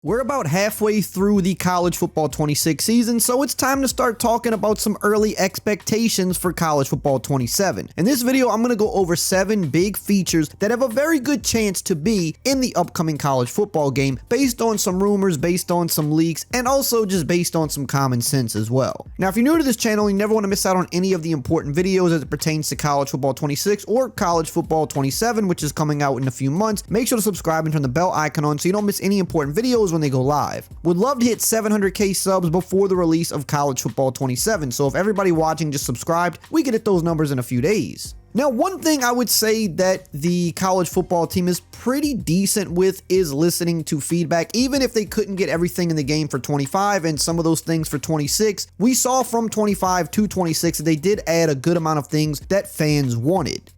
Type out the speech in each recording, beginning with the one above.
We're about halfway through the college football 26 season, so it's time to start talking about some early expectations for college football 27. In this video, I'm going to go over 7 big features that have a very good chance to be in the upcoming college football game based on some rumors, based on some leaks, and also just based on some common sense as well. Now, if you're new to this channel, you never want to miss out on any of the important videos as it pertains to college football 26 or college football 27, which is coming out in a few months. Make sure to subscribe and turn the bell icon on so you don't miss any important videos when they go live. Would love to hit 700k subs before the release of college football 27, so if everybody watching just subscribed, we can hit those numbers in a few days. Now, one thing I would say that the college football team is pretty decent with is listening to feedback, even if they couldn't get everything in the game for 25 and some of those things for 26. We saw from 25 to 26 that they did add a good amount of things that fans wanted.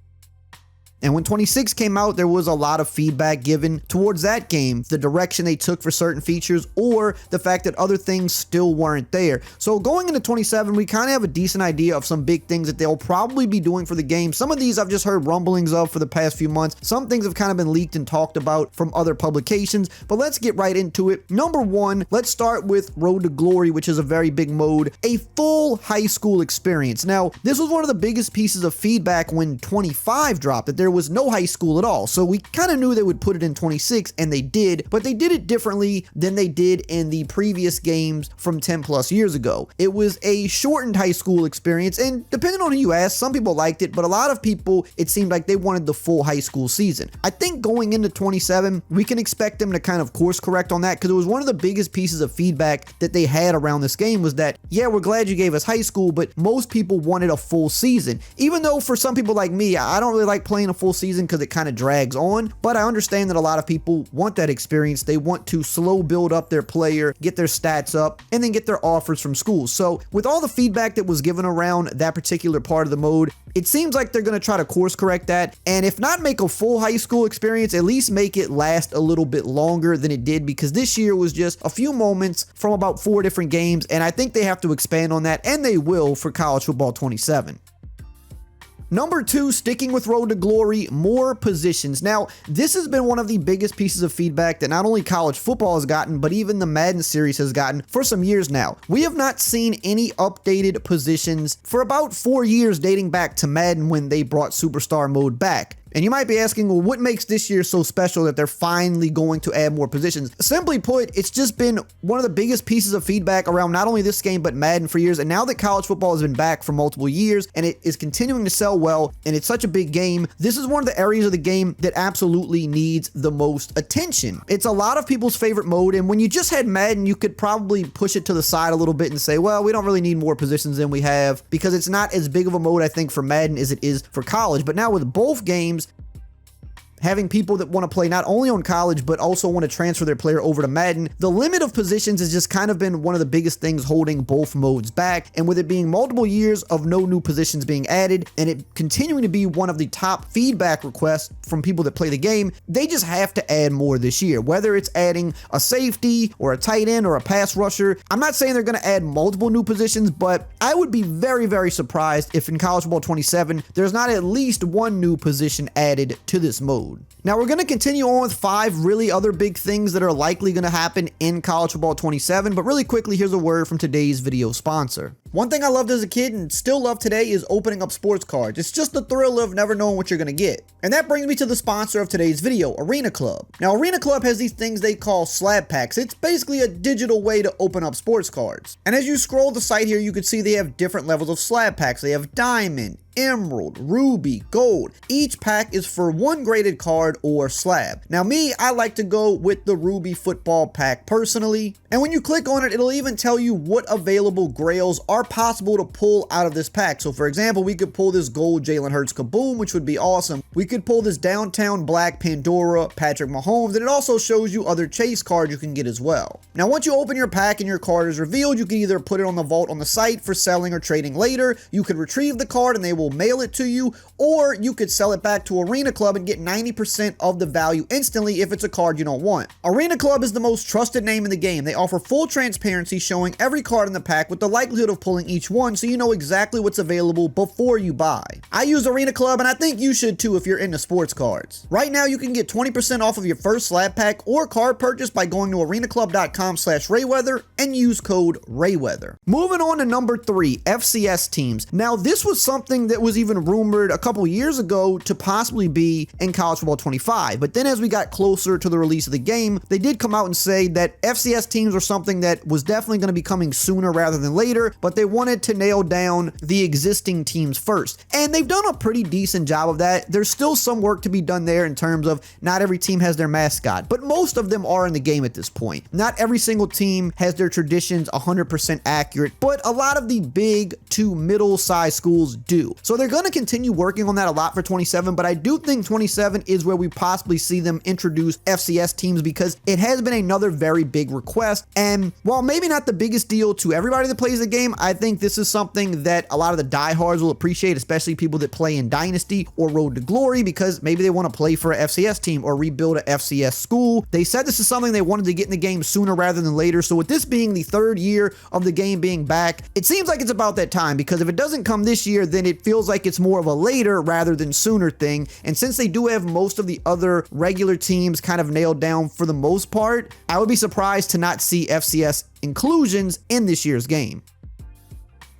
And when 26 came out, there was a lot of feedback given towards that game, the direction they took for certain features, or the fact that other things still weren't there. So going into 27, we kind of have a decent idea of some big things that they'll probably be doing for the game. Some of these I've just heard rumblings of for the past few months. Some things have kind of been leaked and talked about from other publications, but let's get right into it. Number 1, let's start with Road to Glory, which is a very big mode, a full high school experience. Now, this was one of the biggest pieces of feedback when 25 dropped, that there was no high school at all. So we kind of knew they would put it in 26, and they did, but they did it differently than they did in the previous games from 10 plus years ago. It was a shortened high school experience, and depending on who you ask, some people liked it, but a lot of people, it seemed like they wanted the full high school season. I think going into 27, we can expect them to kind of course correct on that, because it was one of the biggest pieces of feedback that they had around this game was that, yeah, we're glad you gave us high school, but most people wanted a full season. Even though for some people like me, I don't really like playing a full season because it kind of drags on, but I understand that a lot of people want that experience. They want to slow build up their player, get their stats up, and then get their offers from school. So with all the feedback that was given around that particular part of the mode, it seems like they're going to try to course correct that, and if not make a full high school experience, at least make it last a little bit longer than it did, because this year was just a few moments from about 4 different games, and I think they have to expand on that, and they will for college football 27. Number 2, sticking with Road to Glory, more positions. Now, this has been one of the biggest pieces of feedback that not only college football has gotten, but even the Madden series has gotten for some years now. We have not seen any updated positions for about 4 years, dating back to Madden when they brought Superstar mode back. And you might be asking, well, what makes this year so special that they're finally going to add more positions? Simply put, it's just been one of the biggest pieces of feedback around not only this game, but Madden for years. And now that college football has been back for multiple years and it is continuing to sell well, and it's such a big game, this is one of the areas of the game that absolutely needs the most attention. It's a lot of people's favorite mode, and when you just had Madden, you could probably push it to the side a little bit and say, well, we don't really need more positions than we have, because it's not as big of a mode, I think, for Madden as it is for college. But now with both games, having people that want to play not only on college, but also want to transfer their player over to Madden, the limit of positions has just kind of been one of the biggest things holding both modes back. And with it being multiple years of no new positions being added, and it continuing to be one of the top feedback requests from people that play the game, they just have to add more this year. Whether it's adding a safety or a tight end or a pass rusher, I'm not saying they're going to add multiple new positions, but I would be very, very surprised if in college football 27, there's not at least one new position added to this mode. Now we're going to continue on with 5 really other big things that are likely going to happen in college football 27, but really quickly, here's a word from today's video sponsor. One thing I loved as a kid and still love today is opening up sports cards. It's just the thrill of never knowing what you're going to get. And that brings me to the sponsor of today's video, Arena Club. Now, Arena Club has these things they call slab packs. It's basically a digital way to open up sports cards. And as you scroll the site here, you can see they have different levels of slab packs. They have diamond, emerald, ruby, gold. Each pack is for one graded card or slab. Now me, I like to go with the ruby football pack personally. And when you click on it, it'll even tell you what available grails are possible to pull out of this pack. So for example, we could pull this gold Jalen Hurts Kaboom, which would be awesome. We could pull this downtown black Pandora Patrick Mahomes, and it also shows you other chase cards you can get as well. Now once you open your pack and your card is revealed, you can either put it on the vault on the site for selling or trading later. You could retrieve the card and they will will mail it to you, or you could sell it back to Arena Club and get 90% of the value instantly if it's a card you don't want. Arena Club is the most trusted name in the game. They offer full transparency, showing every card in the pack with the likelihood of pulling each one, so you know exactly what's available before you buy. I use Arena Club, and I think you should too if you're into sports cards. Right now, you can get 20% off of your first slab pack or card purchase by going to arenaclub.com/RayWeather and use code RayWeather. Moving on to number 3, FCS teams. Now, this was something that was even rumored a couple years ago to possibly be in College Football 25, but then as we got closer to the release of the game, they did come out and say that FCS teams were something that was definitely going to be coming sooner rather than later, but they wanted to nail down the existing teams first. And they've done a pretty decent job of that. There's still some work to be done there in terms of not every team has their mascot, but most of them are in the game at this point. Not every single team has their traditions 100% accurate, but a lot of the big to middle-sized schools do. So they're going to continue working on that a lot for 27, but I do think 27 is where we possibly see them introduce FCS teams because it has been another very big request. And while maybe not the biggest deal to everybody that plays the game, I think this is something that a lot of the diehards will appreciate, especially people that play in Dynasty or Road to Glory, because maybe they want to play for an FCS team or rebuild an FCS school. They said this is something they wanted to get in the game sooner rather than later. So with this being the 3rd year of the game being back, it seems like it's about that time, because if it doesn't come this year, then it feels like it's more of a later rather than sooner thing. And since they do have most of the other regular teams kind of nailed down for the most part, I would be surprised to not see FCS inclusions in this year's game.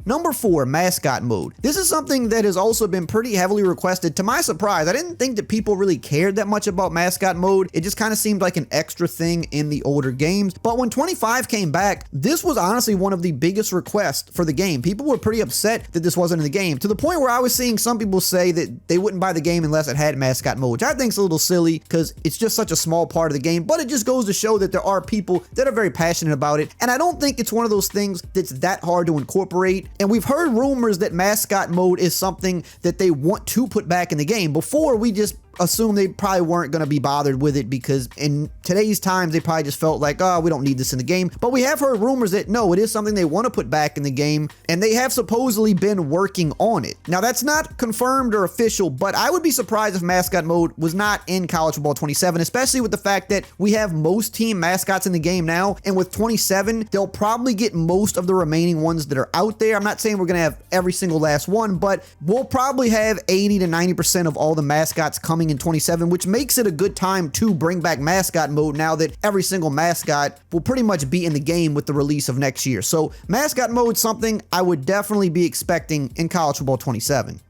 Number 4, mascot mode. This is something that has also been pretty heavily requested. To my surprise, I didn't think that people really cared that much about mascot mode. It just kind of seemed like an extra thing in the older games. But when 25 came back, this was honestly one of the biggest requests for the game. People were pretty upset that this wasn't in the game, to the point where I was seeing some people say that they wouldn't buy the game unless it had mascot mode, which I think is a little silly because it's just such a small part of the game. But it just goes to show that there are people that are very passionate about it. And I don't think it's one of those things that's that hard to incorporate. And we've heard rumors that mascot mode is something that they want to put back in the game. Before, we just assume they probably weren't going to be bothered with it because in today's times they probably just felt like, oh, we don't need this in the game. But we have heard rumors that no, it is something they want to put back in the game, and they have supposedly been working on it. Now, that's not confirmed or official, but I would be surprised if mascot mode was not in College Football 27, especially with the fact that we have most team mascots in the game now, and with 27 they'll probably get most of the remaining ones that are out there. I'm not saying we're going to have every single last one, but we'll probably have 80 to 90% of all the mascots coming in 27, which makes it a good time to bring back mascot mode now that every single mascot will pretty much be in the game with the release of next year. So mascot mode is something I would definitely be expecting in College Football 27.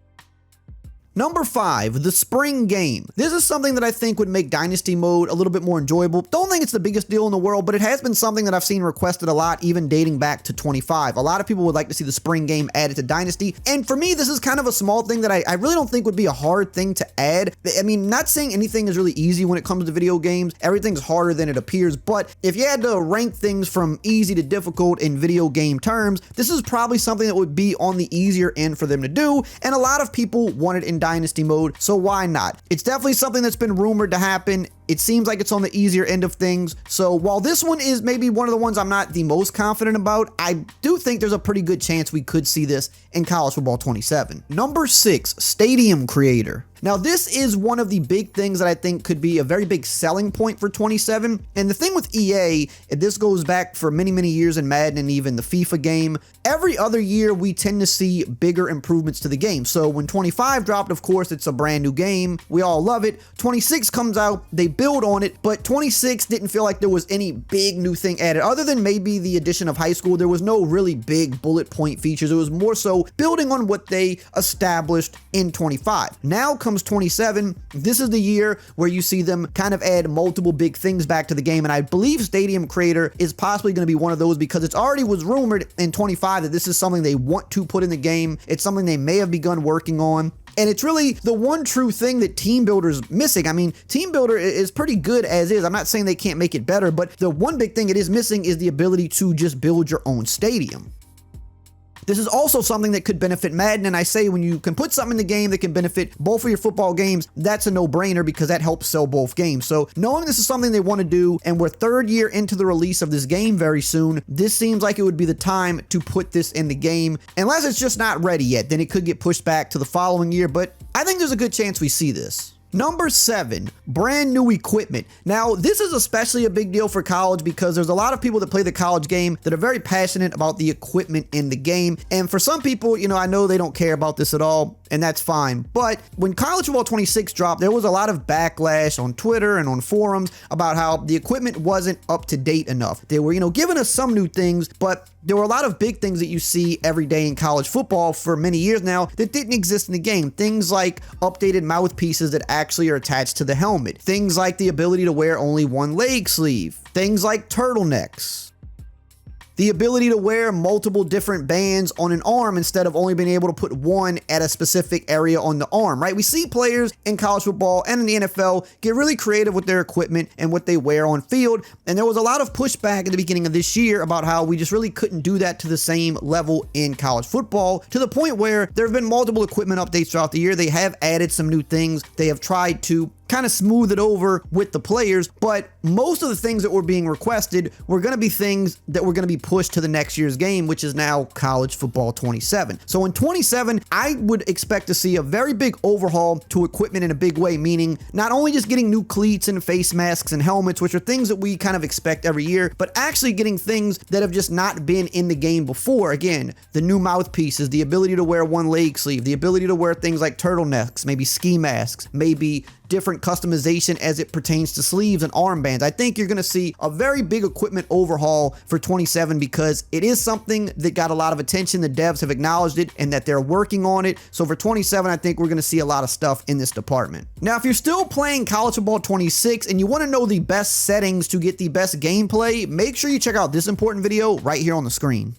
Number 5, the spring game. This is something that I think would make Dynasty mode a little bit more enjoyable. Don't think it's the biggest deal in the world, but it has been something that I've seen requested a lot, even dating back to 25. A lot of people would like to see the spring game added to Dynasty, and for me, this is kind of a small thing that I really don't think would be a hard thing to add. I mean, not saying anything is really easy when it comes to video games. Everything's harder than it appears, but if you had to rank things from easy to difficult in video game terms, this is probably something that would be on the easier end for them to do, and a lot of people want it in Dynasty mode, so why not? It's definitely something that's been rumored to happen. It seems like it's on the easier end of things. So while this one is maybe one of the ones I'm not the most confident about, I do think there's a pretty good chance we could see this in College Football 27. Number 6, Stadium Creator. Now, this is one of the big things that I think could be a very big selling point for 27. And the thing with EA, and this goes back for many, many years in Madden and even the FIFA game, every other year we tend to see bigger improvements to the game. So when 25 dropped, of course, it's a brand new game. We all love it. 26 comes out, they build on it, but 26 didn't feel like there was any big new thing added. Other than maybe the addition of high school, there was no really big bullet point features. It was more so building on what they established in 25. Now comes 27. This is the year where you see them kind of add multiple big things back to the game, and I believe Stadium Creator is possibly going to be one of those because it's already was rumored in 25 that this is something they want to put in the game. It's something they may have begun working on. And it's really the one true thing that Team Builder's missing. I mean, Team Builder is pretty good as is. I'm not saying they can't make it better, but the one big thing it is missing is the ability to just build your own stadium. This is also something that could benefit Madden, and I say when you can put something in the game that can benefit both of your football games, that's a no-brainer because that helps sell both games. So knowing this is something they want to do, and we're 3rd year into the release of this game very soon, this seems like it would be the time to put this in the game. Unless it's just not ready yet, then it could get pushed back to the following year, but I think there's a good chance we see this. Number 7, brand new equipment. Now, this is especially a big deal for college because there's a lot of people that play the college game that are very passionate about the equipment in the game. And for some people, you know, I know they don't care about this at all, and that's fine. But when College Football 26 dropped, there was a lot of backlash on Twitter and on forums about how the equipment wasn't up to date enough. They were, you know, giving us some new things, but there were a lot of big things that you see every day in college football for many years now that didn't exist in the game. Things like updated mouthpieces that actually are attached to the helmet. Things like the ability to wear only one leg sleeve. Things like turtlenecks. The ability to wear multiple different bands on an arm instead of only being able to put one at a specific area on the arm, right? We see players in college football and in the NFL get really creative with their equipment and what they wear on field. And there was a lot of pushback at the beginning of this year about how we just really couldn't do that to the same level in college football, to the point where there have been multiple equipment updates throughout the year. They have added some new things. They have tried to kind of smooth it over with the players, but most of the things that were being requested were going to be things that were going to be pushed to the next year's game, which is now College Football 27. So in 27, I would expect to see a very big overhaul to equipment in a big way, meaning not only just getting new cleats and face masks and helmets, which are things that we kind of expect every year, but actually getting things that have just not been in the game before. Again, the new mouthpieces, the ability to wear one leg sleeve, the ability to wear things like turtlenecks, maybe ski masks, maybe different customization as it pertains to sleeves and armbands. I think you're going to see a very big equipment overhaul for 27 because it is something that got a lot of attention. The devs have acknowledged it and that they're working on it. So for 27, I think we're going to see a lot of stuff in this department. Now, if you're still playing College Football 26 and you want to know the best settings to get the best gameplay, make sure you check out this important video right here on the screen.